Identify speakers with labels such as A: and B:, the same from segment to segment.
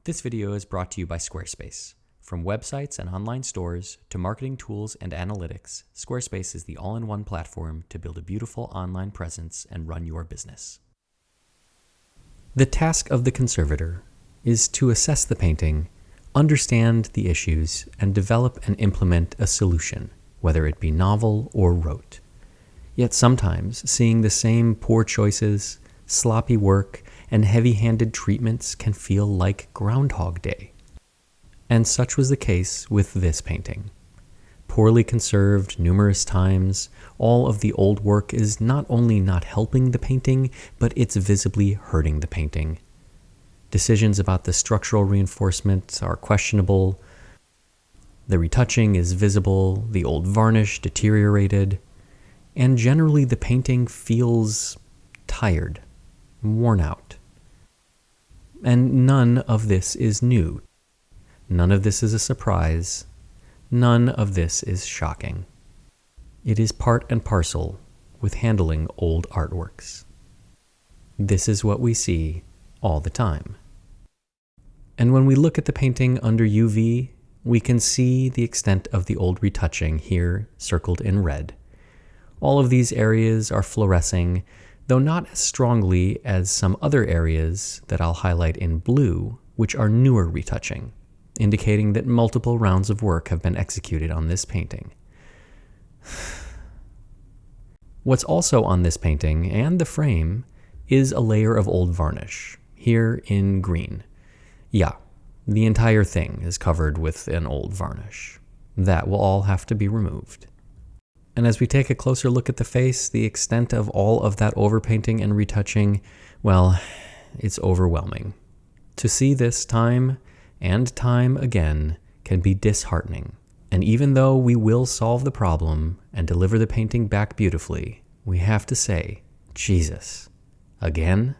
A: This video is brought to you by Squarespace. From websites and online stores to marketing tools and analytics, Squarespace is the all-in-one platform to build a beautiful online presence and run your business. The task of the conservator is to assess the painting, understand the issues, and develop and implement a solution, whether it be novel or rote. Yet sometimes, seeing the same poor choices, sloppy work, and heavy-handed treatments can feel like Groundhog Day. And such was the case with this painting. Poorly conserved numerous times, all of the old work is not only not helping the painting, but it's visibly hurting the painting. Decisions about the structural reinforcement are questionable, the retouching is visible, the old varnish deteriorated, and generally the painting feels tired, worn out. And none of this is new. None of this is a surprise. None of this is shocking. It is part and parcel with handling old artworks. This is what we see all the time. And when we look at the painting under UV, we can see the extent of the old retouching here circled in red. All of these areas are fluorescing, though not as strongly as some other areas that I'll highlight in blue, which are newer retouching, indicating that multiple rounds of work have been executed on this painting. What's also on this painting and the frame is a layer of old varnish, here in green. Yeah, the entire thing is covered with an old varnish. That will all have to be removed. And as we take a closer look at the face, the extent of all of that overpainting and retouching, well, it's overwhelming. To see this time and time again can be disheartening. And even though we will solve the problem and deliver the painting back beautifully, we have to say, Jesus, again?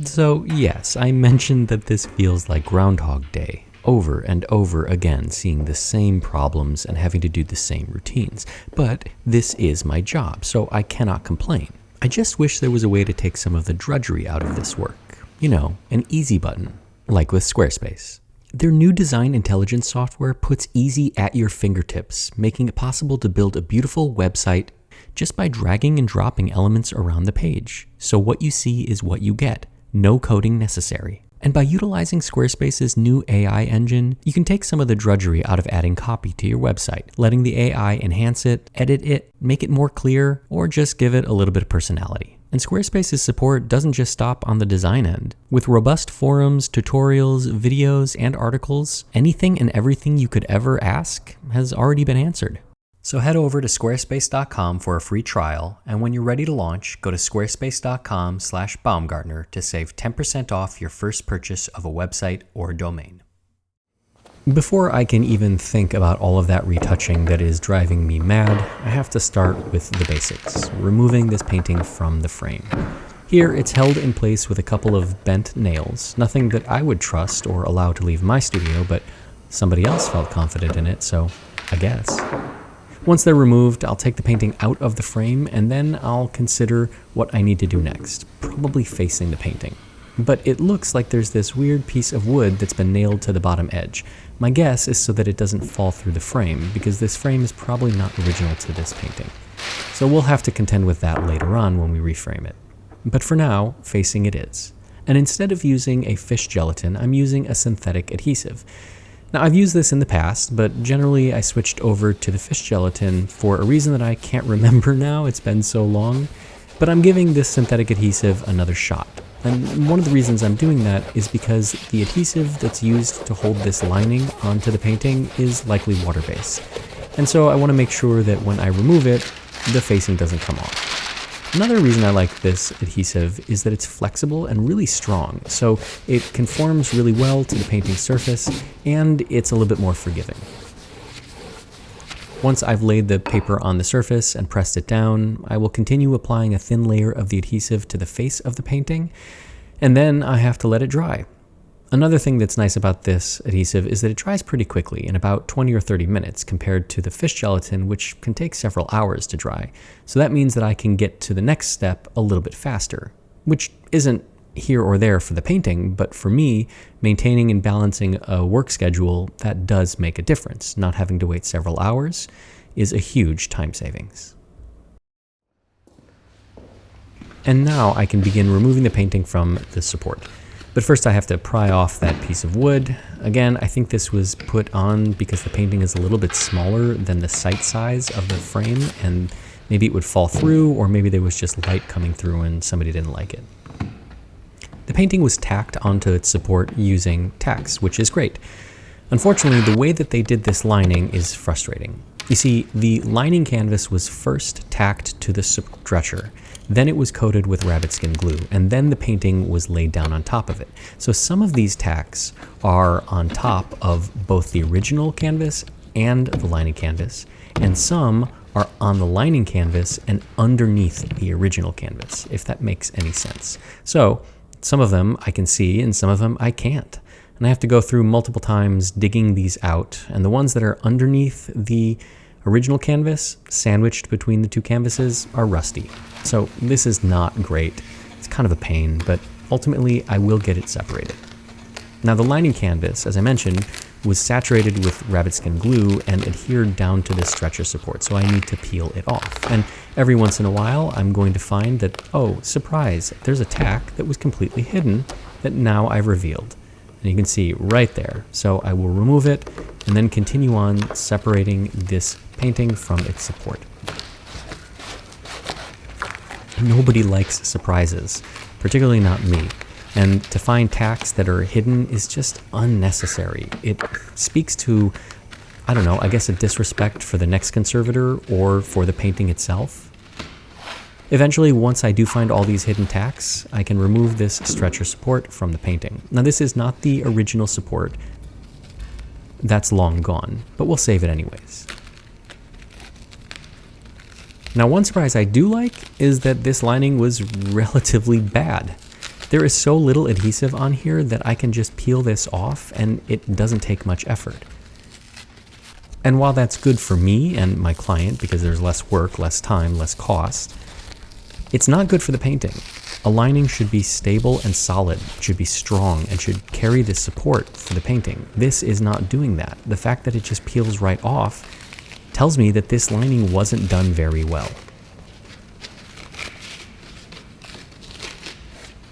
A: So yes, I mentioned that this feels like Groundhog Day, over and over again seeing the same problems and having to do the same routines. But this is my job, so I cannot complain. I just wish there was a way to take some of the drudgery out of this work. You know, an easy button, like with Squarespace. Their new design intelligence software puts easy at your fingertips, making it possible to build a beautiful website just by dragging and dropping elements around the page. So what you see is what you get. No coding necessary. And by utilizing Squarespace's new AI engine, you can take some of the drudgery out of adding copy to your website, letting the AI enhance it, edit it, make it more clear, or just give it a little bit of personality. And Squarespace's support doesn't just stop on the design end. With robust forums, tutorials, videos, and articles, anything and everything you could ever ask has already been answered. So head over to squarespace.com for a free trial, and when you're ready to launch, go to squarespace.com/Baumgartner to save 10% off your first purchase of a website or domain. Before I can even think about all of that retouching that is driving me mad, I have to start with the basics, removing this painting from the frame. Here, it's held in place with a couple of bent nails, nothing that I would trust or allow to leave my studio, but somebody else felt confident in it, so I guess. Once they're removed, I'll take the painting out of the frame, and then I'll consider what I need to do next, probably facing the painting. But it looks like there's this weird piece of wood that's been nailed to the bottom edge. My guess is so that it doesn't fall through the frame, because this frame is probably not original to this painting. So we'll have to contend with that later on when we reframe it. But for now, facing it is. And instead of using a fish gelatin, I'm using a synthetic adhesive. Now, I've used this in the past, but generally I switched over to the fish gelatin for a reason that I can't remember now, it's been so long, but I'm giving this synthetic adhesive another shot. And one of the reasons I'm doing that is because the adhesive that's used to hold this lining onto the painting is likely water-based. And so I want to make sure that when I remove it, the facing doesn't come off. Another reason I like this adhesive is that it's flexible and really strong, so it conforms really well to the painting surface, and it's a little bit more forgiving. Once I've laid the paper on the surface and pressed it down, I will continue applying a thin layer of the adhesive to the face of the painting, and then I have to let it dry. Another thing that's nice about this adhesive is that it dries pretty quickly, in about 20 or 30 minutes, compared to the fish gelatin, which can take several hours to dry. So that means that I can get to the next step a little bit faster, which isn't here or there for the painting, but for me, maintaining and balancing a work schedule, that does make a difference. Not having to wait several hours is a huge time savings. And now I can begin removing the painting from the support. But first I have to pry off that piece of wood. Again, I think this was put on because the painting is a little bit smaller than the sight size of the frame, and maybe it would fall through, or maybe there was just light coming through and somebody didn't like it. The painting was tacked onto its support using tacks, which is great. Unfortunately, the way that they did this lining is frustrating. You see, the lining canvas was first tacked to the stretcher, then it was coated with rabbit skin glue, and then the painting was laid down on top of it. So some of these tacks are on top of both the original canvas and the lining canvas, and some are on the lining canvas and underneath the original canvas, if that makes any sense. So some of them I can see and some of them I can't. And I have to go through multiple times digging these out, and the ones that are underneath the original canvas, sandwiched between the two canvases, are rusty. So this is not great. It's kind of a pain, but ultimately I will get it separated. Now the lining canvas, as I mentioned, was saturated with rabbit skin glue and adhered down to this stretcher support, so I need to peel it off. And every once in a while I'm going to find that, oh, surprise, there's a tack that was completely hidden that now I've revealed. And you can see right there. So I will remove it and then continue on separating this painting from its support. Nobody likes surprises, particularly not me. And to find tacks that are hidden is just unnecessary. It speaks to, I don't know, I guess a disrespect for the next conservator or for the painting itself. Eventually, once I do find all these hidden tacks, I can remove this stretcher support from the painting. Now this is not the original support. That's long gone, but we'll save it anyways. Now one surprise I do like is that this lining was relatively bad. There is so little adhesive on here that I can just peel this off and it doesn't take much effort. And while that's good for me and my client because there's less work, less time, less cost, it's not good for the painting. A lining should be stable and solid, should be strong, and should carry the support for the painting. This is not doing that. The fact that it just peels right off tells me that this lining wasn't done very well.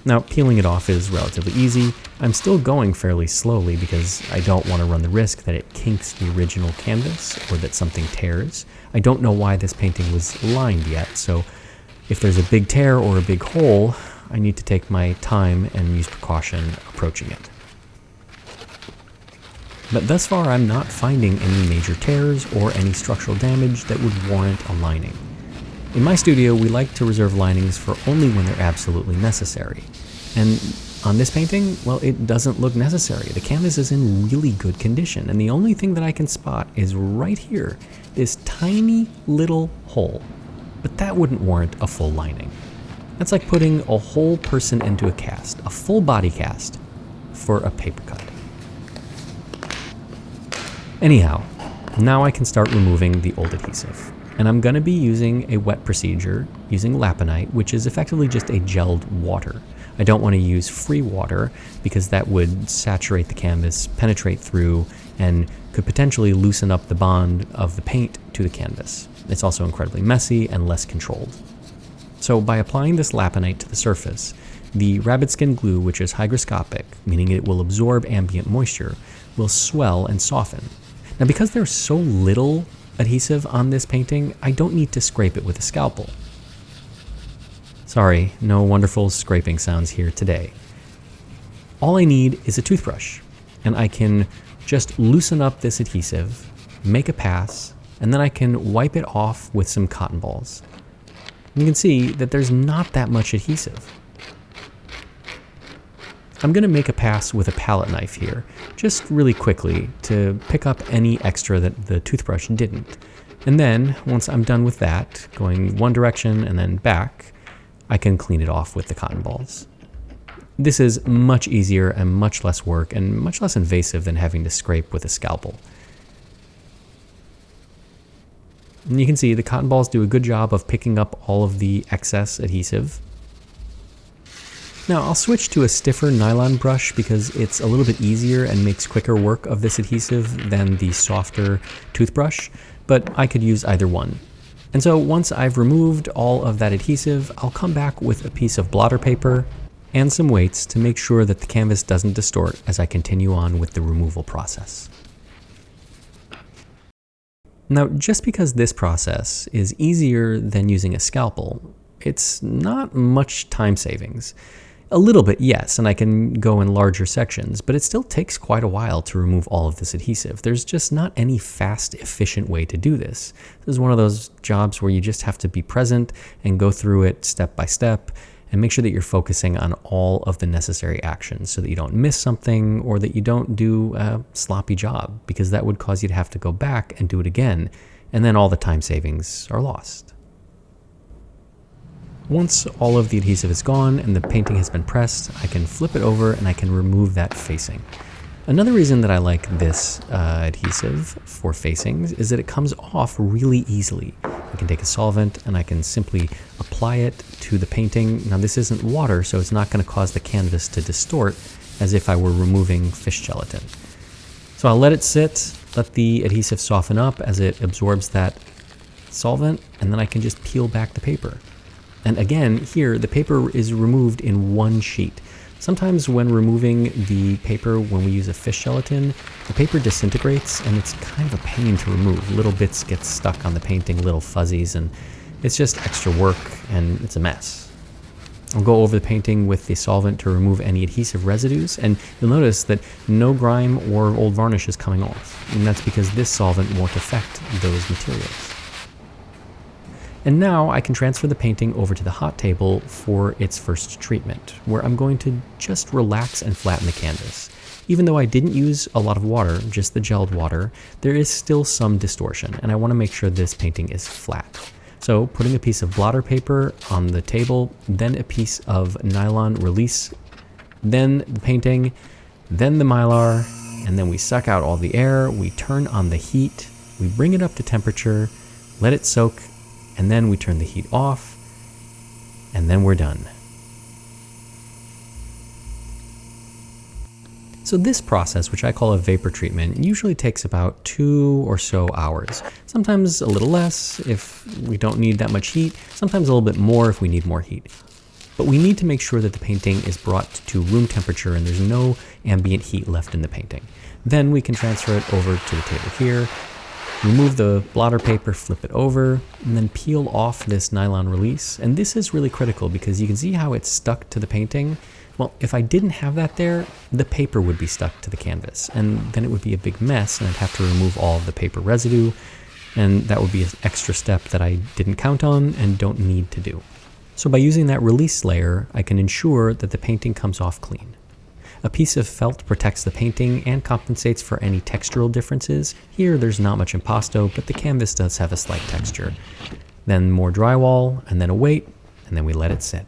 A: Now, peeling it off is relatively easy. I'm still going fairly slowly because I don't want to run the risk that it kinks the original canvas or that something tears. I don't know why this painting was lined yet, so if there's a big tear or a big hole, I need to take my time and use precaution approaching it. But thus far, I'm not finding any major tears or any structural damage that would warrant a lining. In my studio, we like to reserve linings for only when they're absolutely necessary. And on this painting, well, it doesn't look necessary. The canvas is in really good condition, and the only thing that I can spot is right here, this tiny little hole. But that wouldn't warrant a full lining. That's like putting a whole person into a cast, a full body cast, for a paper cut. Anyhow, now I can start removing the old adhesive. And I'm going to be using a wet procedure using Laponite, which is effectively just a gelled water. I don't want to use free water because that would saturate the canvas, penetrate through, and could potentially loosen up the bond of the paint to the canvas. It's also incredibly messy and less controlled. So by applying this Laponite to the surface, the rabbit skin glue, which is hygroscopic, meaning it will absorb ambient moisture, will swell and soften. Now because there's so little adhesive on this painting, I don't need to scrape it with a scalpel. Sorry, no wonderful scraping sounds here today. All I need is a toothbrush, and I can just loosen up this adhesive, make a pass, and then I can wipe it off with some cotton balls. And you can see that there's not that much adhesive. I'm going to make a pass with a palette knife here, just really quickly to pick up any extra that the toothbrush didn't. And then, once I'm done with that, going one direction and then back, I can clean it off with the cotton balls. This is much easier and much less work and much less invasive than having to scrape with a scalpel. And you can see the cotton balls do a good job of picking up all of the excess adhesive. Now I'll switch to a stiffer nylon brush because it's a little bit easier and makes quicker work of this adhesive than the softer toothbrush, but I could use either one. And so once I've removed all of that adhesive, I'll come back with a piece of blotter paper and some weights to make sure that the canvas doesn't distort as I continue on with the removal process. Now, just because this process is easier than using a scalpel, it's not much time savings. A little bit, yes, and I can go in larger sections, but it still takes quite a while to remove all of this adhesive. There's just not any fast, efficient way to do this. This is one of those jobs where you just have to be present and go through it step by step and make sure that you're focusing on all of the necessary actions so that you don't miss something or that you don't do a sloppy job, because that would cause you to have to go back and do it again, and then all the time savings are lost. Once all of the adhesive is gone and the painting has been pressed, I can flip it over and I can remove that facing. Another reason that I like this adhesive for facings is that it comes off really easily. I can take a solvent and I can simply apply it to the painting. Now this isn't water, so it's not going to cause the canvas to distort as if I were removing fish gelatin. So I'll let it sit, let the adhesive soften up as it absorbs that solvent, and then I can just peel back the paper. And again, here, the paper is removed in one sheet. Sometimes when removing the paper, when we use a fish gelatin, the paper disintegrates and it's kind of a pain to remove. Little bits get stuck on the painting, little fuzzies, and it's just extra work and it's a mess. I'll go over the painting with the solvent to remove any adhesive residues, and you'll notice that no grime or old varnish is coming off. And that's because this solvent won't affect those materials. And now I can transfer the painting over to the hot table for its first treatment, where I'm going to just relax and flatten the canvas. Even though I didn't use a lot of water, just the gelled water, there is still some distortion, and I want to make sure this painting is flat. So putting a piece of blotter paper on the table, then a piece of nylon release, then the painting, then the mylar, and then we suck out all the air, we turn on the heat, we bring it up to temperature, let it soak, and then we turn the heat off, and then we're done. So this process, which I call a vapor treatment, usually takes about 2 or so hours. Sometimes a little less if we don't need that much heat, sometimes a little bit more if we need more heat. But we need to make sure that the painting is brought to room temperature and there's no ambient heat left in the painting. Then we can transfer it over to the table here, remove the blotter paper, flip it over, and then peel off this nylon release. And this is really critical because you can see how it's stuck to the painting. Well, if I didn't have that there, the paper would be stuck to the canvas, and then it would be a big mess, and I'd have to remove all of the paper residue, and that would be an extra step that I didn't count on and don't need to do. So by using that release layer, I can ensure that the painting comes off clean. A piece of felt protects the painting and compensates for any textural differences. Here there's not much impasto, but the canvas does have a slight texture. Then more drywall, and then a weight, and then we let it sit.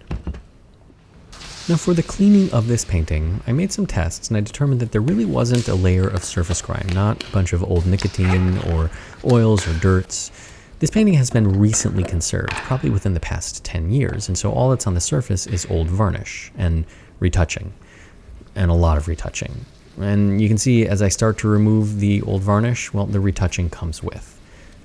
A: Now for the cleaning of this painting, I made some tests and I determined that there really wasn't a layer of surface grime, not a bunch of old nicotine or oils or dirts. This painting has been recently conserved, probably within the past 10 years, and so all that's on the surface is old varnish and retouching. And a lot of retouching. And you can see as I start to remove the old varnish, well, the retouching comes with.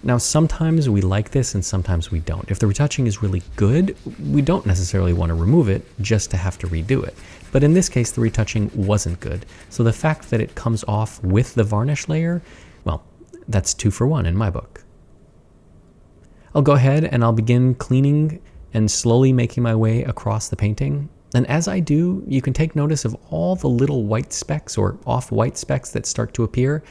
A: Now, sometimes we like this and sometimes we don't. If the retouching is really good, we don't necessarily want to remove it just to have to redo it. But in this case, the retouching wasn't good. So the fact that it comes off with the varnish layer, well, that's 2 for 1 in my book. I'll go ahead and I'll begin cleaning and slowly making my way across the painting. And as I do, you can take notice of all the little white specks or off-white specks that start to appear.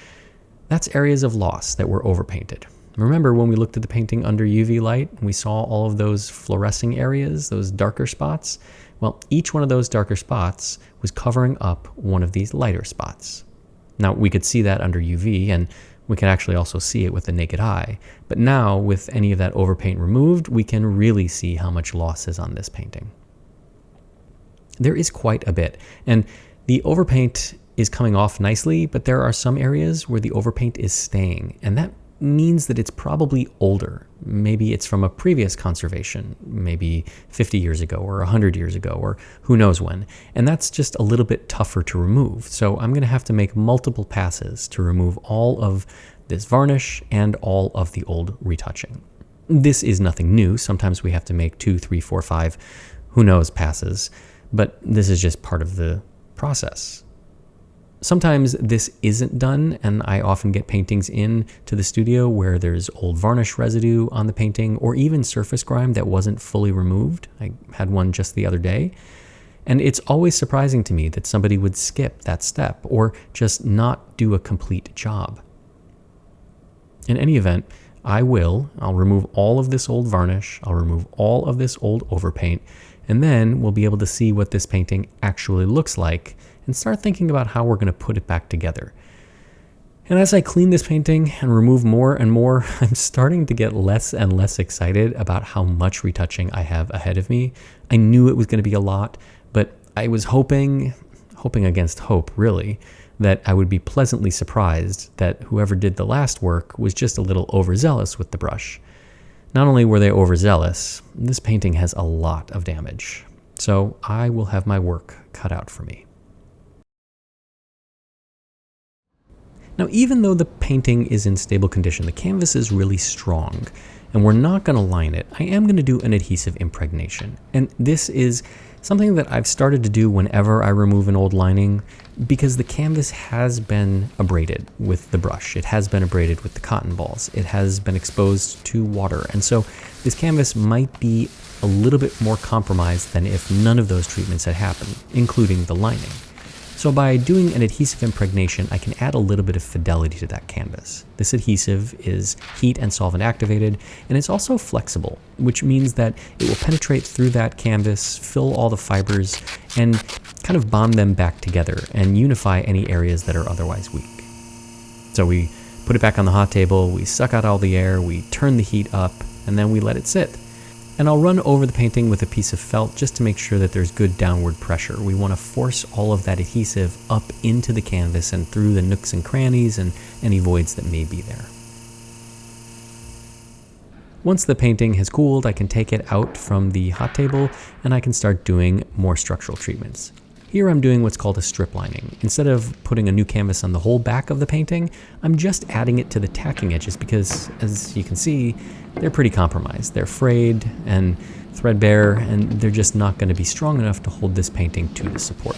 A: That's areas of loss that were overpainted. Remember when we looked at the painting under UV light and we saw all of those fluorescing areas, those darker spots? Well, each one of those darker spots was covering up one of these lighter spots. Now, we could see that under UV, and we can actually also see it with the naked eye. But now, with any of that overpaint removed, we can really see how much loss is on this painting. There is quite a bit, and the overpaint is coming off nicely, but there are some areas where the overpaint is staying, and that means that it's probably older. Maybe it's from a previous conservation, maybe 50 years ago or 100 years ago, or who knows when. And that's just a little bit tougher to remove. So I'm going to have to make multiple passes to remove all of this varnish and all of the old retouching. This is nothing new. Sometimes we have to make 2, 3, 4, 5, who knows passes, but this is just part of the process. Sometimes this isn't done, and I often get paintings in to the studio where there's old varnish residue on the painting or even surface grime that wasn't fully removed. I had one just the other day. And it's always surprising to me that somebody would skip that step or just not do a complete job. In any event, I'll remove all of this old varnish, I'll remove all of this old overpaint, and then we'll be able to see what this painting actually looks like and start thinking about how we're going to put it back together. And as I clean this painting and remove more and more, I'm starting to get less and less excited about how much retouching I have ahead of me. I knew it was going to be a lot, but I was hoping against hope really, that I would be pleasantly surprised that whoever did the last work was just a little overzealous with the brush. Not only were they overzealous, this painting has a lot of damage. So I will have my work cut out for me. Now, even though the painting is in stable condition, the canvas is really strong, and we're not going to line it. I am going to do an adhesive impregnation, and this is something that I've started to do whenever I remove an old lining because the canvas has been abraded with the brush. It has been abraded with the cotton balls. It has been exposed to water, and so this canvas might be a little bit more compromised than if none of those treatments had happened, including the lining. So by doing an adhesive impregnation, I can add a little bit of fidelity to that canvas. This adhesive is heat and solvent activated, and it's also flexible, which means that it will penetrate through that canvas, fill all the fibers, and kind of bond them back together and unify any areas that are otherwise weak. So we put it back on the hot table, we suck out all the air, we turn the heat up, and then we let it sit. And I'll run over the painting with a piece of felt just to make sure that there's good downward pressure. We want to force all of that adhesive up into the canvas and through the nooks and crannies and any voids that may be there. Once the painting has cooled, I can take it out from the hot table and I can start doing more structural treatments. Here I'm doing what's called a strip lining. Instead of putting a new canvas on the whole back of the painting, I'm just adding it to the tacking edges because, as you can see, they're pretty compromised. They're frayed and threadbare, and they're just not going to be strong enough to hold this painting to the support.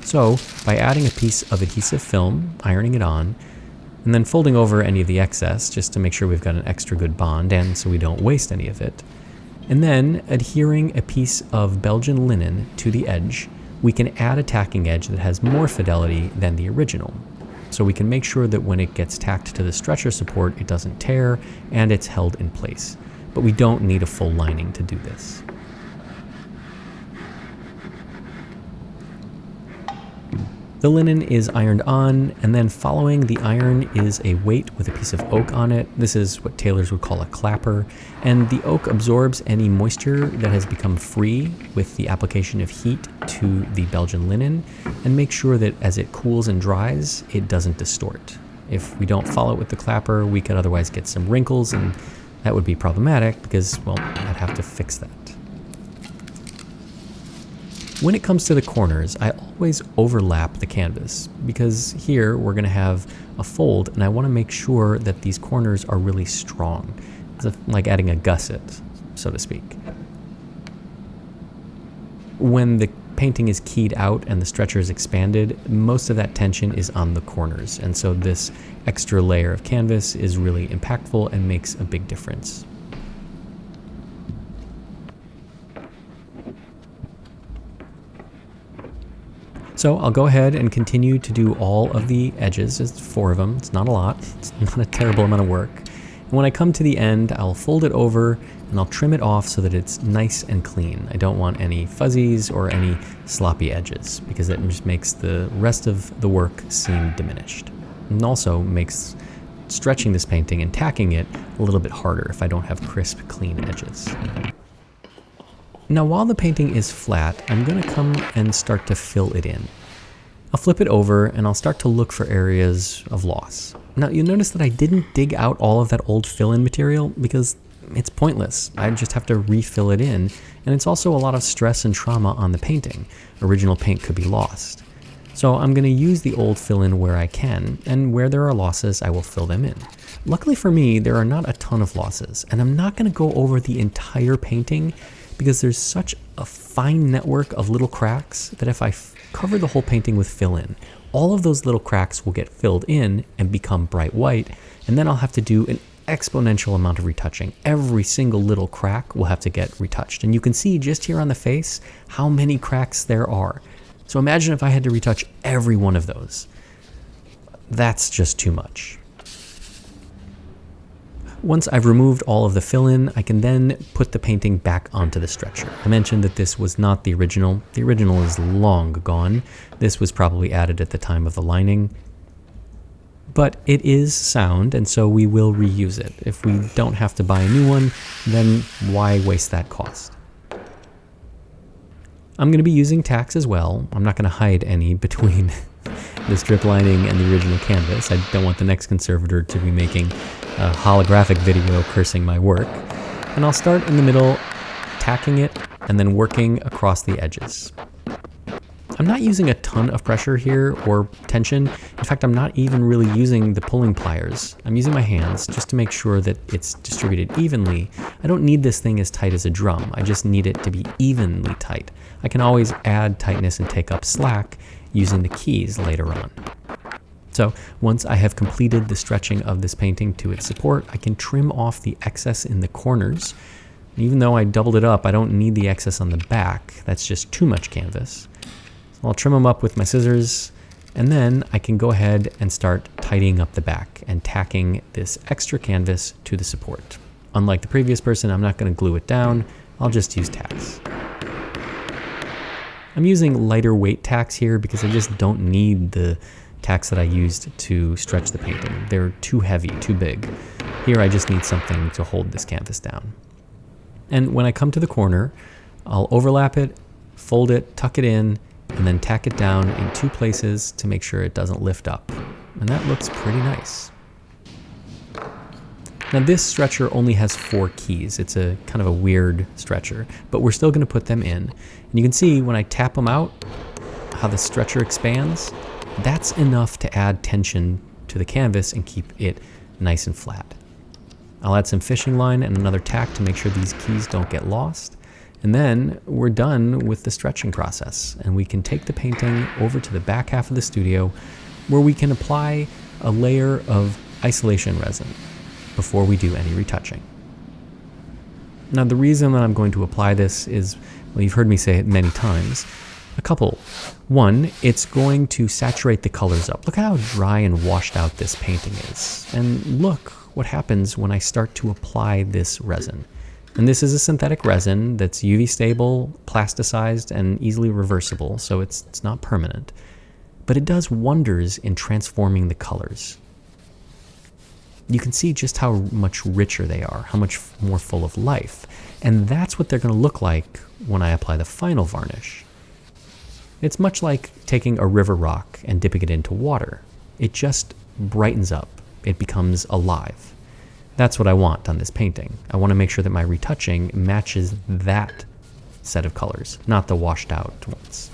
A: So, by adding a piece of adhesive film, ironing it on, and then folding over any of the excess just to make sure we've got an extra good bond and so we don't waste any of it, and then adhering a piece of Belgian linen to the edge, we can add a tacking edge that has more fidelity than the original. So we can make sure that when it gets tacked to the stretcher support, it doesn't tear and it's held in place. But we don't need a full lining to do this. The linen is ironed on, and then following the iron is a weight with a piece of oak on it. This is what tailors would call a clapper, and the oak absorbs any moisture that has become free with the application of heat to the Belgian linen and makes sure that as it cools and dries, it doesn't distort. If we don't follow it with the clapper, we could otherwise get some wrinkles, and that would be problematic because, well, I'd have to fix that. When it comes to the corners, I always overlap the canvas because here we're going to have a fold and I want to make sure that these corners are really strong. It's like adding a gusset, so to speak. When the painting is keyed out and the stretcher is expanded, most of that tension is on the corners, and so this extra layer of canvas is really impactful and makes a big difference. So I'll go ahead and continue to do all of the edges. It's 4 of them. It's not a lot. It's not a terrible amount of work. And when I come to the end, I'll fold it over and I'll trim it off so that it's nice and clean. I don't want any fuzzies or any sloppy edges because it just makes the rest of the work seem diminished. And also makes stretching this painting and tacking it a little bit harder if I don't have crisp, clean edges. Now while the painting is flat, I'm going to come and start to fill it in. I'll flip it over and I'll start to look for areas of loss. Now you'll notice that I didn't dig out all of that old fill-in material because it's pointless. I just have to refill it in, and it's also a lot of stress and trauma on the painting. Original paint could be lost. So I'm going to use the old fill-in where I can, and where there are losses, I will fill them in. Luckily for me, there are not a ton of losses, and I'm not going to go over the entire painting because there's such a fine network of little cracks that if I cover the whole painting with fill-in, all of those little cracks will get filled in and become bright white, and then I'll have to do an exponential amount of retouching. Every single little crack will have to get retouched, and you can see just here on the face how many cracks there are. So imagine if I had to retouch every one of those. That's just too much. Once I've removed all of the fill-in, I can then put the painting back onto the stretcher. I mentioned that this was not the original. The original is long gone. This was probably added at the time of the lining. But it is sound, and so we will reuse it. If we don't have to buy a new one, then why waste that cost? I'm going to be using tacks as well. I'm not going to hide any between the strip lining and the original canvas. I don't want the next conservator to be making a holographic video cursing my work. And I'll start in the middle, tacking it, and then working across the edges. I'm not using a ton of pressure here or tension. In fact, I'm not even really using the pulling pliers. I'm using my hands just to make sure that it's distributed evenly. I don't need this thing as tight as a drum. I just need it to be evenly tight. I can always add tightness and take up slack using the keys later on. So once I have completed the stretching of this painting to its support, I can trim off the excess in the corners. Even though I doubled it up, I don't need the excess on the back. That's just too much canvas. So I'll trim them up with my scissors, and then I can go ahead and start tidying up the back and tacking this extra canvas to the support. Unlike the previous person, I'm not going to glue it down. I'll just use tacks. I'm using lighter weight tacks here because I just don't need the tacks that I used to stretch the painting. They're too heavy, too big. Here I just need something to hold this canvas down. And when I come to the corner, I'll overlap it, fold it, tuck it in, and then tack it down in two places to make sure it doesn't lift up. And that looks pretty nice. Now this stretcher only has 4 keys. It's a kind of a weird stretcher, but we're still going to put them in. And you can see when I tap them out, how the stretcher expands. That's enough to add tension to the canvas and keep it nice and flat. I'll add some fishing line and another tack to make sure these keys don't get lost. And then we're done with the stretching process, and we can take the painting over to the back half of the studio where we can apply a layer of isolation resin before we do any retouching. Now the reason that I'm going to apply this is, well, you've heard me say it many times, a couple. One, it's going to saturate the colors up. Look how dry and washed out this painting is. And look what happens when I start to apply this resin. And this is a synthetic resin that's UV stable, plasticized, and easily reversible, so it's not permanent. But it does wonders in transforming the colors. You can see just how much richer they are, how much more full of life. And that's what they're going to look like when I apply the final varnish. It's much like taking a river rock and dipping it into water. It just brightens up. It becomes alive. That's what I want on this painting. I want to make sure that my retouching matches that set of colors, not the washed out ones.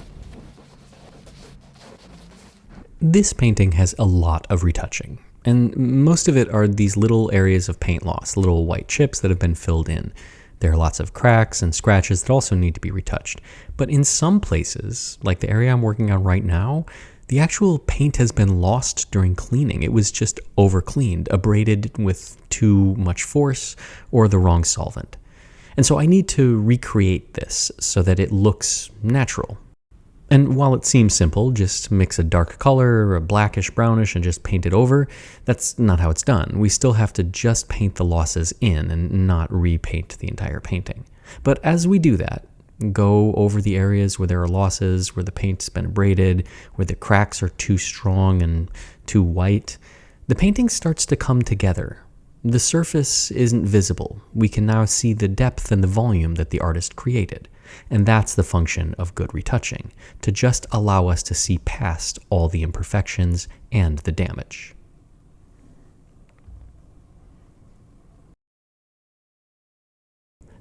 A: This painting has a lot of retouching, and most of it are these little areas of paint loss, little white chips that have been filled in. There are lots of cracks and scratches that also need to be retouched. But in some places, like the area I'm working on right now, the actual paint has been lost during cleaning. It was just over-cleaned, abraded with too much force or the wrong solvent. And so I need to recreate this so that it looks natural. And while it seems simple, just mix a dark color, a blackish, brownish, and just paint it over, that's not how it's done. We still have to just paint the losses in and not repaint the entire painting. But as we do that, go over the areas where there are losses, where the paint's been abraded, where the cracks are too strong and too white, the painting starts to come together. The surface isn't visible. We can now see the depth and the volume that the artist created. And that's the function of good retouching, to just allow us to see past all the imperfections and the damage.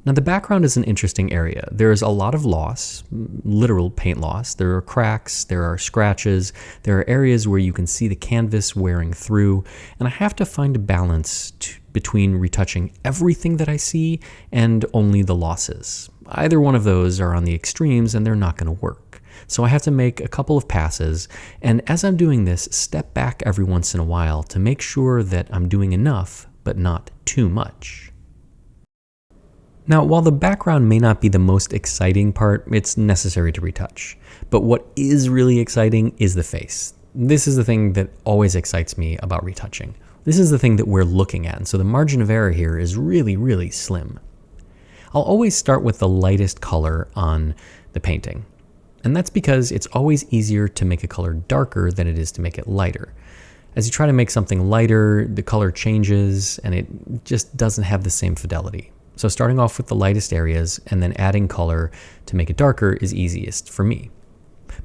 A: Now, the background is an interesting area. There is a lot of loss, literal paint loss. There are cracks, there are scratches, there are areas where you can see the canvas wearing through, and I have to find a balance between retouching everything that I see and only the losses. Either one of those are on the extremes and they're not going to work. So I have to make a couple of passes, and as I'm doing this, step back every once in a while to make sure that I'm doing enough, but not too much. Now, while the background may not be the most exciting part, it's necessary to retouch. But what is really exciting is the face. This is the thing that always excites me about retouching. This is the thing that we're looking at, and so the margin of error here is really, really slim. I'll always start with the lightest color on the painting. And that's because it's always easier to make a color darker than it is to make it lighter. As you try to make something lighter, the color changes and it just doesn't have the same fidelity. So starting off with the lightest areas and then adding color to make it darker is easiest for me.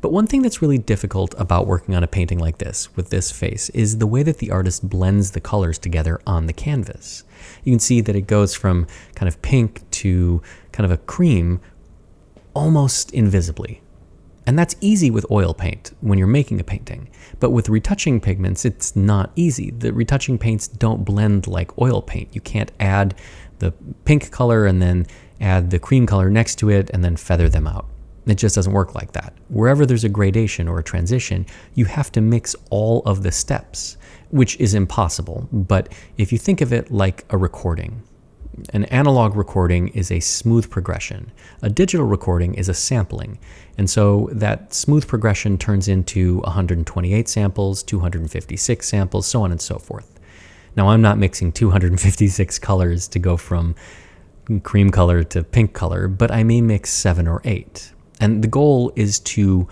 A: But one thing that's really difficult about working on a painting like this, with this face, is the way that the artist blends the colors together on the canvas. You can see that it goes from kind of pink to kind of a cream almost invisibly. And that's easy with oil paint when you're making a painting. But with retouching pigments, it's not easy. The retouching paints don't blend like oil paint. You can't add the pink color and then add the cream color next to it and then feather them out. It just doesn't work like that. Wherever there's a gradation or a transition, you have to mix all of the steps, which is impossible. But if you think of it like a recording, an analog recording is a smooth progression. A digital recording is a sampling. And so that smooth progression turns into 128 samples, 256 samples, so on and so forth. Now, I'm not mixing 256 colors to go from cream color to pink color, but I may mix 7 or 8. And the goal is to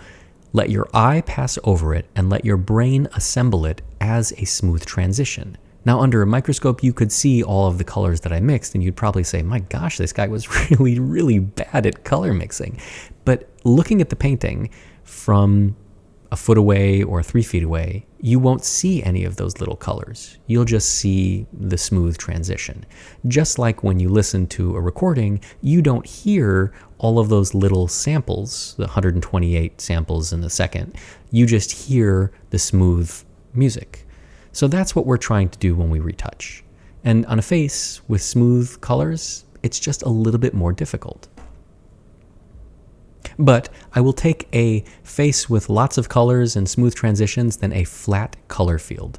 A: let your eye pass over it and let your brain assemble it as a smooth transition. Now, under a microscope, you could see all of the colors that I mixed, and you'd probably say, my gosh, this guy was really, really bad at color mixing. But looking at the painting from a foot away or 3 feet away, you won't see any of those little colors. You'll just see the smooth transition. Just like when you listen to a recording, you don't hear all of those little samples, the 128 samples in a second. You just hear the smooth music. So that's what we're trying to do when we retouch. And on a face with smooth colors, it's just a little bit more difficult. But I will take a face with lots of colors and smooth transitions than a flat color field.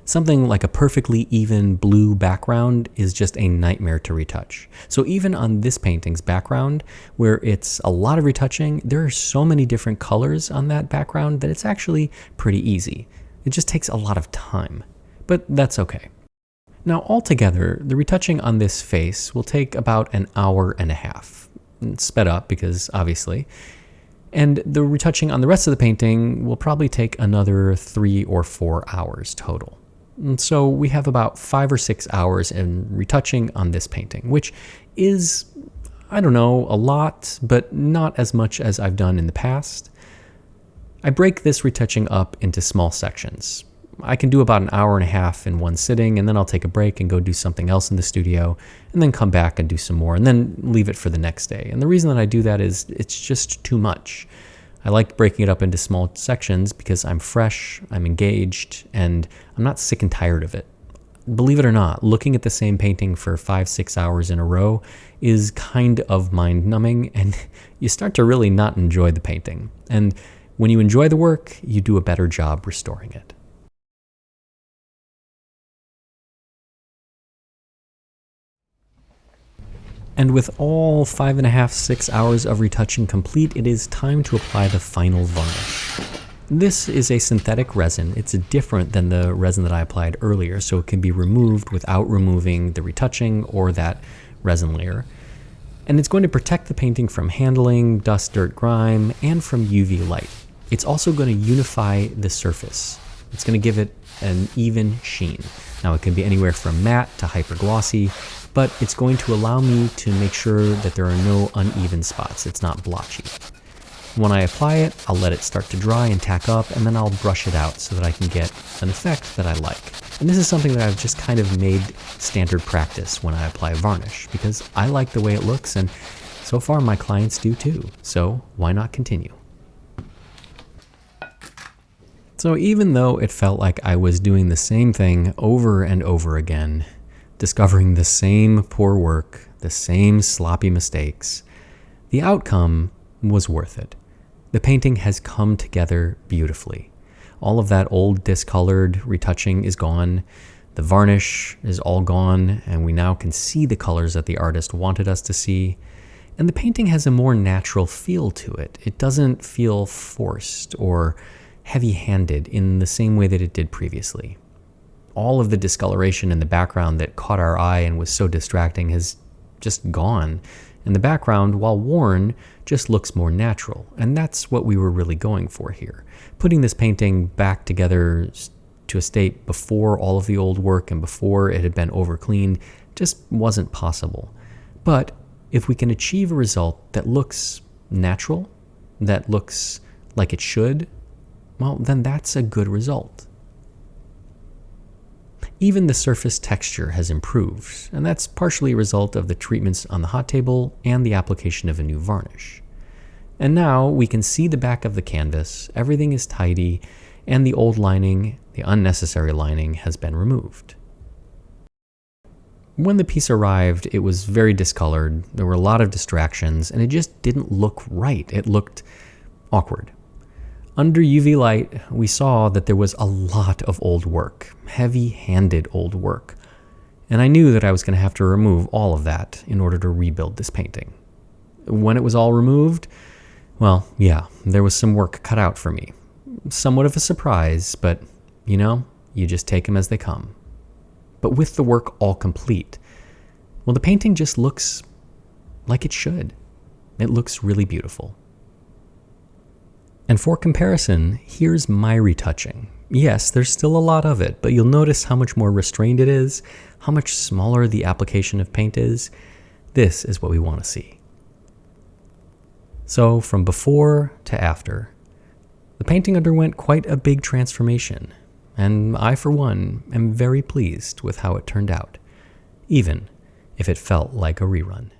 A: Something like a perfectly even blue background is just a nightmare to retouch. So even on this painting's background, where it's a lot of retouching, there are so many different colors on that background that it's actually pretty easy. It just takes a lot of time, but that's okay. Now altogether, the retouching on this face will take about an hour and a half. Sped up because obviously, and the retouching on the rest of the painting will probably take another 3 or 4 hours total. And so we have about 5 or 6 hours in retouching on this painting, which is, I don't know, a lot, but not as much as I've done in the past. I break this retouching up into small sections. I can do about an hour and a half in one sitting, and then I'll take a break and go do something else in the studio, and then come back and do some more, and then leave it for the next day. And the reason that I do that is it's just too much. I like breaking it up into small sections because I'm fresh, I'm engaged, and I'm not sick and tired of it. Believe it or not, looking at the same painting for 5-6 hours in a row is kind of mind-numbing, and you start to really not enjoy the painting. And when you enjoy the work, you do a better job restoring it. And with all 5.5-6 hours of retouching complete, it is time to apply the final varnish. This is a synthetic resin. It's different than the resin that I applied earlier, so it can be removed without removing the retouching or that resin layer. And it's going to protect the painting from handling, dust, dirt, grime, and from UV light. It's also going to unify the surface. It's going to give it an even sheen. Now it can be anywhere from matte to hyper glossy, but it's going to allow me to make sure that there are no uneven spots. It's not blotchy. When I apply it, I'll let it start to dry and tack up, and then I'll brush it out so that I can get an effect that I like. And this is something that I've just kind of made standard practice when I apply varnish, because I like the way it looks, and so far my clients do too. So why not continue? So even though it felt like I was doing the same thing over and over again, discovering the same poor work, the same sloppy mistakes, the outcome was worth it. The painting has come together beautifully. All of that old discolored retouching is gone. The varnish is all gone, and we now can see the colors that the artist wanted us to see. And the painting has a more natural feel to it. It doesn't feel forced or heavy-handed in the same way that it did previously. All of the discoloration in the background that caught our eye and was so distracting has just gone. And the background, while worn, just looks more natural. And that's what we were really going for here. Putting this painting back together to a state before all of the old work and before it had been overcleaned just wasn't possible. But if we can achieve a result that looks natural, that looks like it should, well, then that's a good result. Even the surface texture has improved, and that's partially a result of the treatments on the hot table and the application of a new varnish. And now we can see the back of the canvas, everything is tidy, and the old lining, the unnecessary lining, has been removed. When the piece arrived, it was very discolored, there were a lot of distractions, and it just didn't look right. It looked awkward. Under UV light, we saw that there was a lot of old work, heavy-handed old work, and I knew that I was going to have to remove all of that in order to rebuild this painting. When it was all removed, well, yeah, there was some work cut out for me. Somewhat of a surprise, but, you just take them as they come. But with the work all complete, well, the painting just looks like it should. It looks really beautiful. And for comparison, here's my retouching. Yes, there's still a lot of it, but you'll notice how much more restrained it is, how much smaller the application of paint is. This is what we want to see. So from before to after, the painting underwent quite a big transformation, and I, for one, am very pleased with how it turned out, even if it felt like a rerun.